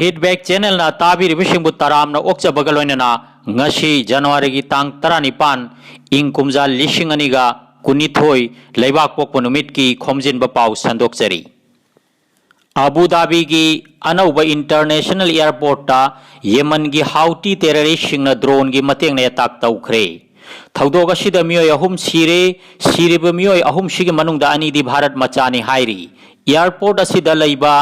feedback channel ना ताबीर बिशिंगबु तरामना ओक्चबगा लोइनना ngasi January gi tang 19 ing kumja lishing aniga kunithoi leibak pokpo numit ki khomjin ba pau sandokchari Abu Dhabi gi anauba international airport ta Yemen gi Houthi terrorist singna drone gi mateng na attack taukhre thaudoga sida miyoi ahum siriba miyoi ahum sigi manungda ani di Bharat machani hairi airport asida leiba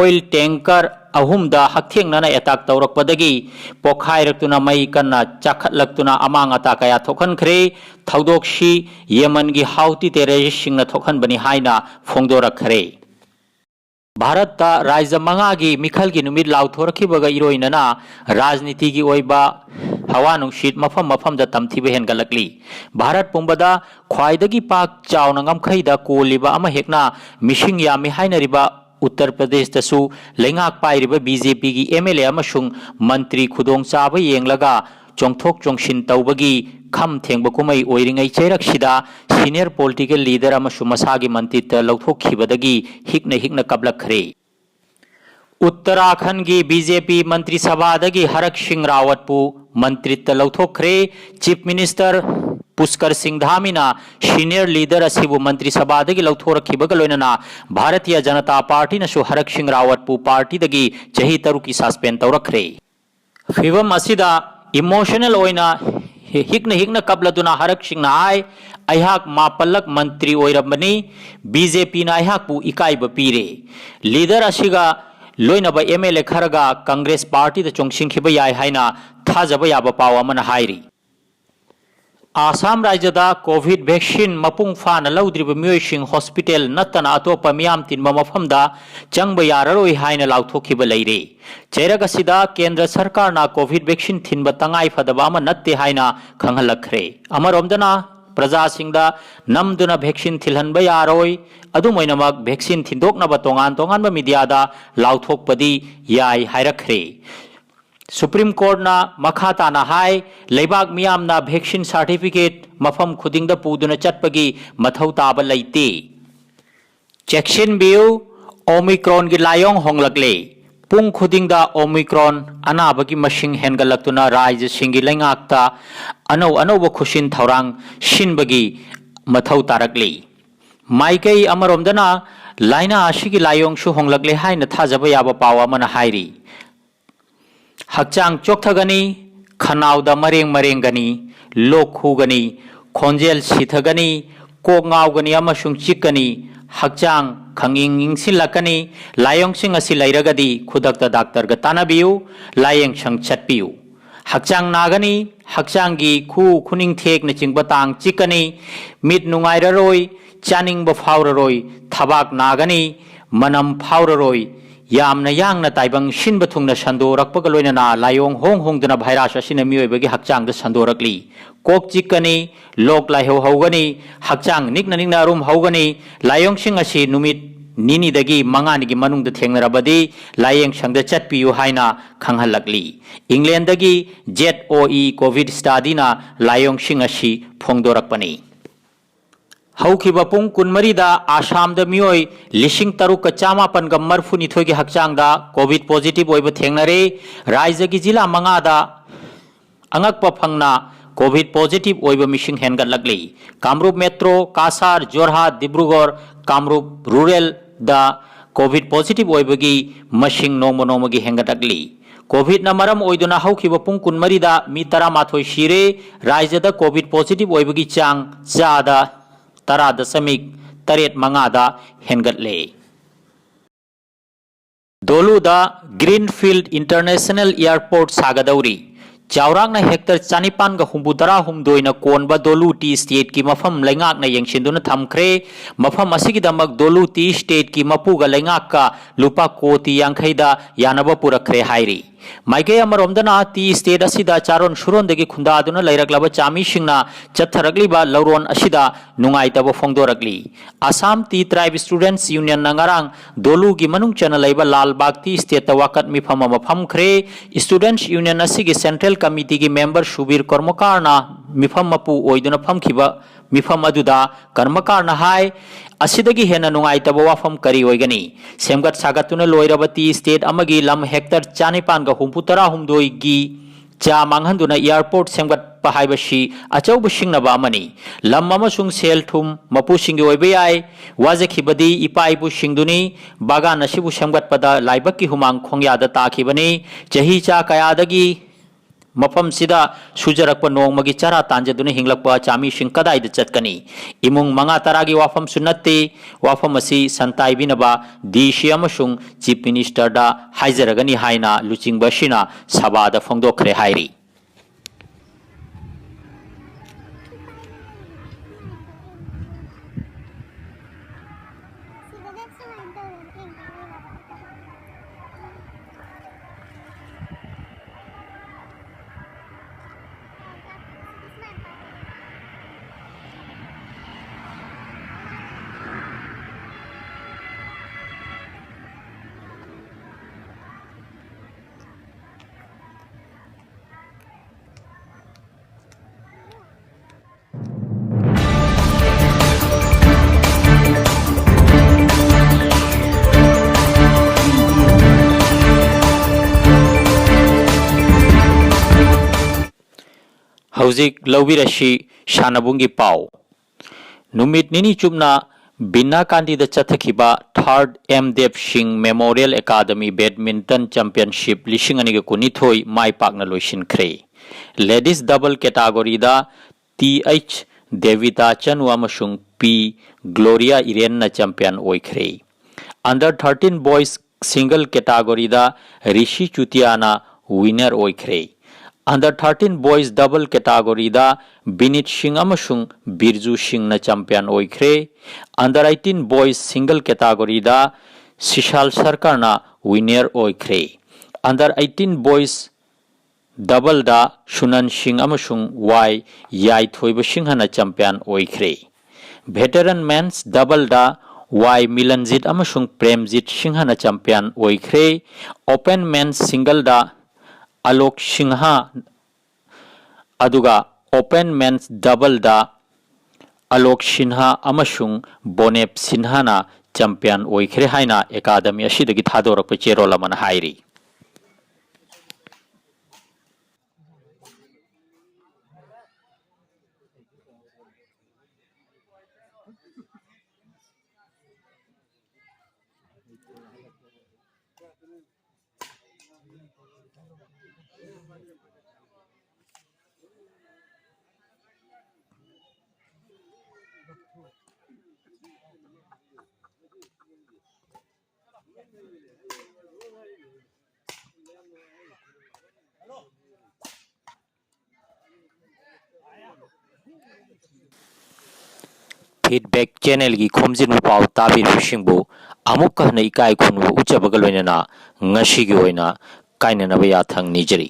oil tanker ahumda hakthengna attack taurakpadagi pokhairaktuna mai kanna chakhatlaktuna amang ata kaya thokhan khre thaudokshi Yemen gi Houthi terrorist singna thokhan bani haina phongdora khre Bharat ta Raja manga gi mikhal gi numit lauthorkhibaga iroinana rajniti gi oiba hawa nungshit mafam da tamthiba hengalakli Bharat pumbada khwaidagi pak chauna ngamkhaida koliba ama hekna mishing yami hainariba Uttar Pradesh tasu lengak pairiba BJP gi MLA amasung mantri khudong chaba yenglaga chongthok chongshin taubagi kham thengba kumai oiringai chairak sida senior political leader amasung masagi mantita lauthokkhibadagi hikna kablakhre Uttarakhand gi BJP Mantri Sabha dagi Harak Singh Rawat pu mantritta lauthokkhre Chief Minister Pushkar Singh Dhamina senior leader asibu Mantri Sabha dagi lauthorakhibaga loinana Bharatiya Janata Party na su Harak Singh Rawat pu party dagi chahi taruki suspend tawrakhre Fibam asida emotional oina hikna kabladuna Harak Singh na ai aihak mapalak mantri oirabani BJP na aihak pu ikaiba pire leader asiga loinaba MLA kharaga Congress party da chongsinkhiba yai haina thajaba yaba paw amana hairi Assam rajyada COVID vaccine mapung fana laudriba miyosing hospital natana atopa miyam tinba mafamda changba yararoi haina lauthokhiba leire chairaga sida kendra sarkar na COVID vaccine thinba tangai phadaba ama natte haina khanghalakre amaromdana praja singda namduna vaccine thilhanba yaroi adumoinamak vaccine thindoknaba tongan ba media da lauthokpadi yai hairakre Supreme Court na makhata na hai leibak miyam na vaccine certificate mafam khudingda puduna chatpagi mathau taba leite Jackson view Omicron gi layong honglakle pung khudingda Omicron anabagi mashing hengalaktuna rajya singi lengakta anau ba khushin thaurang shinbagi mathau tarakle Maikai amaromdana laina ashigi layong shu honglakle haina thajaba yaba pawa mana hairi Hakchang chokthagani khanauda mareng lok hugani khonjel sithagani kok ngaugani amasung chikani hakchang khanging ingsilakani layong sing asi lairagadi khudakta doctor ga tanabiu layeng sang chatpiu hakchang nagani hakchang gi khuning thek na chingba tang chikani mit nungairaroi chaning ba fauraroi thabak nagani manam fauraroi yamna yangna taibang shinba thungna sandorakpaga loinana layong hongduna virus asina miyoibagi hakchang da sandorakli kok chikani lok laihau haugani hakchang nikna rum haugani layong sing asi numit nini dagi mangani gi manung da thengnarabadi layeng sangda chatpiyu haina khanghalakli England dagi ZOE COVID study na layong sing asi phongdorakpani Haukiba pung kunmarida Assam da miyoi lishing taruk chama panga marfuni thogi hakchang da COVID positive oiba thengnare Rajya gi jila manga da angakpa phangna COVID positive oiba mishing hengatlakli Kamrup Metro Kasar Jorhat Dibrugarh Kamrup Rural da COVID positive oiba gi mashing nomo gi hengatlakli COVID na maram oiduna haukiba pung kunmarida mi taramathoi shire Rajya da COVID positive oiba gi chang jada Tara dasamik taret mangada hengatle Dolu da Greenfield International Airport sagadauri Chaurang na hector chanipan ga humbudara humdoina konba Dolu Tea State ki mafam lengak na yengshinduna thamkre mafam asigi damak Dolu Tea State ki mapuga lengak ka lupa koti yangkhaida yanaba purakre hairi Maike amaromdana Tea State asida charon shuron degi khundaduna lairaklaba chami singna chatharagli ba lauron asida nungaitaba phongdorakli Assam Tea Tribe Students Union nangarang Dolu gi manung chana laiba Lalbagh Tea State tawakat mi phama mafam khre Students Union asigi Central Committee gi member Shubir Kormokar na मिफम मपु ओइदुना फमखिबा मिफम अदुदा कर्मकार ना हाय असिदगी हेना नुंगाइतब वाफम करी ओइगनी सेमगत सागतुना लोइरबती state अमगी lump Hector 463 गी चा मांगहंदुना airport सेमगत हाइबसी अचौब सिंगनबा अमनी lump अमसुंग cell थुम मपुसिंगी ओइबे याय वाजखिबदी इपा इपु सिंगदुनी बागान असिबु सेमगतपदा लाइबक्की हुमांग खोंग्यादा ताखिबनी चही चा कयादगी मफम सिदा सुजरक नोंमगी चरा तांजदुना हिंगलक चामी सिंग कदाइद चतकनी इमुंग मंगा तरागी वाफम सुनत्ते वाफम असी संताइबिनबा डीसी अमसुंग चीफ मिनिस्टर दा हाइजरगनी हाइना लुचिंगबसिना सभादा फोंदोखरे हाइरी हौजिक लौबिरसी शानबुंगी पाव नुमित निनी चुपना बिना कांदी चथखिबा थर्ड एमदेव Singh memorial academy badminton championship 2019 माई पाकना लोइसिनख्रे लेडीज डबल कैटेगरी दा TH देविता चनु अमसुंग P ग्लोरिया इरेन चैंपियन ओइख्रे अंडर 13 बॉयज सिंगल कैटेगरी दा ऋषि चुतियाना विनर ओइख्रे अंडर 13 बॉयज डबल कैटेगरी दा बिनित सिंह अमसुंग बिरजू सिंह न चैंपियन ओइख्रे अंडर 18 बॉयज सिंगल कैटेगरी दा सिशाल सरकार ना विनर ओइख्रे अंडर 18 बॉयज डबल दा सुनन सिंह अमसुंग वाई याई थोइब सिंह न चैंपियन ओइख्रे वेटरन मेंस डबल दा वाई मिलनजीत अमसुंग प्रेमजीत सिंह न चैंपियन ओइख्रे ओपन मेंस सिंगल दा आलोक सिंहा अदुगा ओपन मेंस डबल दा आलोक सिन्हा अमसुंग बोनेप सिन्हाना चैंपियन ओइख्रे हाइना एकाडमी असिदगी थादोरक चेरोल अमन हाइरी फीडबैक चैनल की खोमजिन पाव ताबिरबसिंगबु अमुक कहना इकाय खुनबु उच्चबगल लोइना ngasi gi oina kainana ba yathang nijari